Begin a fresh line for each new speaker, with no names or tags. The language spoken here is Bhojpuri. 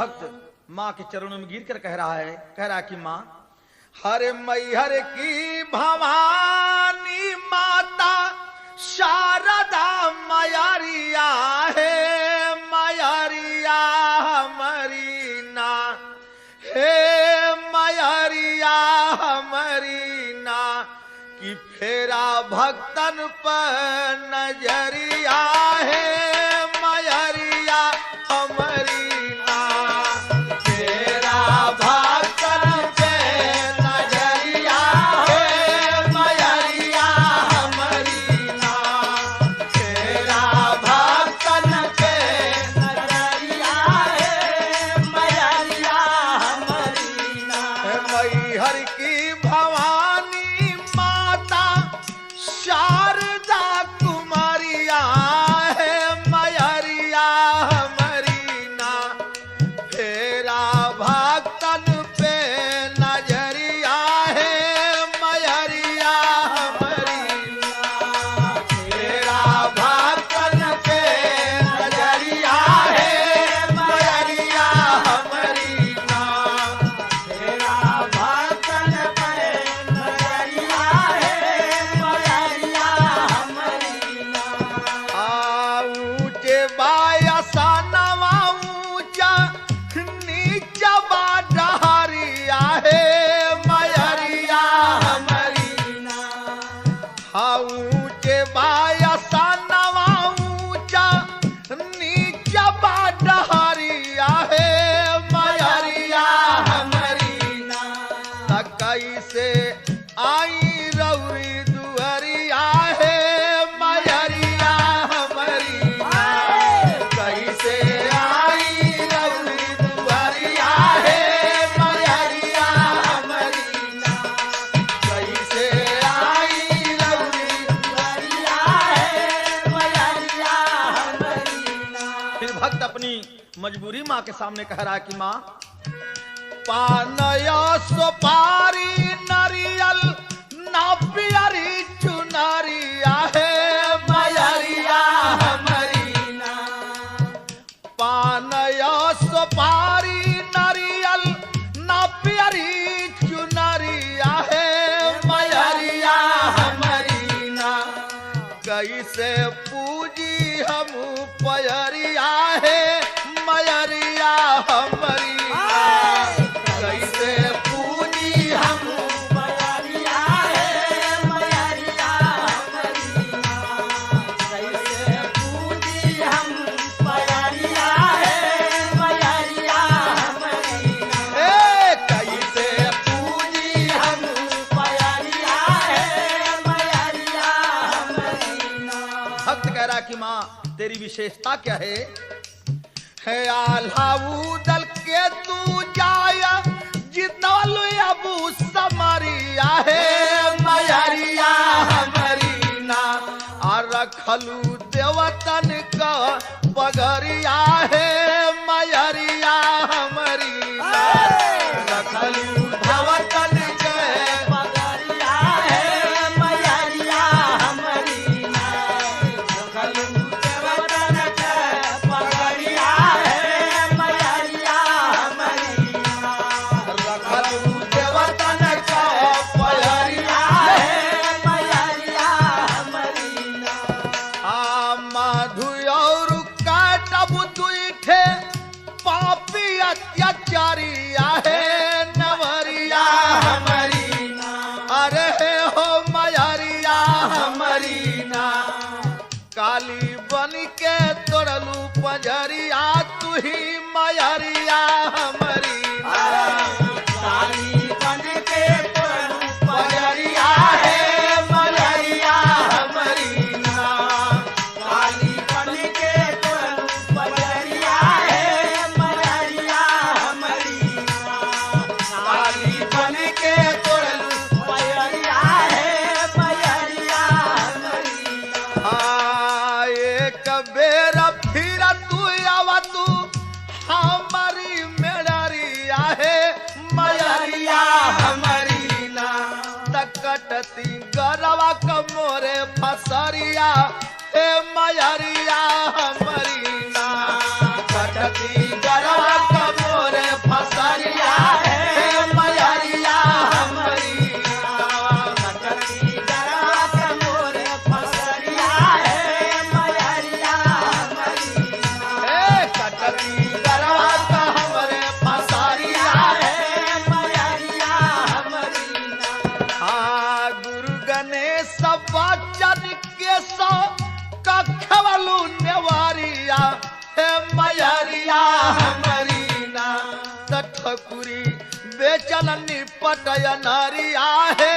भक्त माँ के चरणों में गिर कर कह रहा कि माँ, हरे मैहर की भवानी माता शारदा मयरिया है, मयरिया हमारी ना, हे मयरिया हमारी ना, कि फेरा भक्तन पर नजरिया है, मयरिया हमारी ना, फेरा भक्तन पे नजरिया है, मयरिया हमारी ना, फेरा भक्तन पे नजरिया है, मयरिया हमारी ना। मैहर की भवानी माता शारदा कुमारिया है, मयरिया हमारी ना, फेरा भक्तन पे नजरिया है, मयरिया हमारी ना, फेरा भक्तन पे नजरिया है, मयरिया हमारी ना, फेरा भक्तन पे नजरिया है, मयरिया हमारी ना। ऊंचे बायसा नवा ऊंचा नीचा बाडहरिया है, मयरिया हमारी ना। ऊंचे बायसा नवा ऊंचा नीचा बाडहरिया है, मयरिया हमारी ना। कैसे आई रौरी दुहरिया है, मयरिया हमारी ना, कैसे आई रौरी दुहरिया है, मयरिया हमारी ना, कैसे आई रौरी दुहरिया है, मयरिया हमारी ना। फिर भक्त अपनी मजबूरी माँ के सामने कह रहा कि माँ, पानया सुपारी नरियल ना पियरी चुनरिया है, मयरिया हमारी ना। पानया सुपारी नरियल ना पियरी चुनरिया है, मयरिया हमारी ना। कैसे पूजी हम पयरिया है, मयरिया हमारी ना, कैसे पूजी हम पयरिया है, मयरिया हमारी ना, कैसे पूजी हम पयरिया है, मयरिया हमारी ना, कैसे पूजी हम पयरिया है, मयरिया हमारी ना। भक्त कह रहा कि माँ तेरी विशेषता क्या है आल्हाऊ दल के तू जाया जितल अबू समरिया है, मयरिया हमारी ना। और रखलू देवतन का पगरिया है, मयरिया हमारी ना। रखलू देवतन के पगरिया है, मयरिया हमारी ना। रखलू देवतन के पगरिया है, मयरिया हमारी ना। रखलू देवतन के पगरिया है, मयरिया हमारी ना। मधु और काटब दुईठे पापी अत्याचारिया है, नवरिया हमारी ना। अरे हो मयरिया हमारी ना। काली बन के तोड़लू पंजरिया तू ही मयरिया हमारी ना। काली बन के तोड़लू पंजरिया है, मयरिया हमारी ना। काली बन के तोड़लू पंजरिया है, मयरिया हमारी ना। काली बन के तोड़लू पंजरिया है, मयरिया हमारी ना। एक बेर फिर तू आवा तू हमारी मेड़रिया है, मयरिया हमारी ना। तकटती गरवा कमोरे फसरिया हे, मयरिया हमारी ना। कटती गरवा कमोरे सती गरवा का हमरे पसारिया है मयरिया हमारी ना। हाँ गुरु गणेश बचन के सो कखवलू नेवारिया है मयरिया हमारी ना। ठकुरी बेचल निपटय नारिया है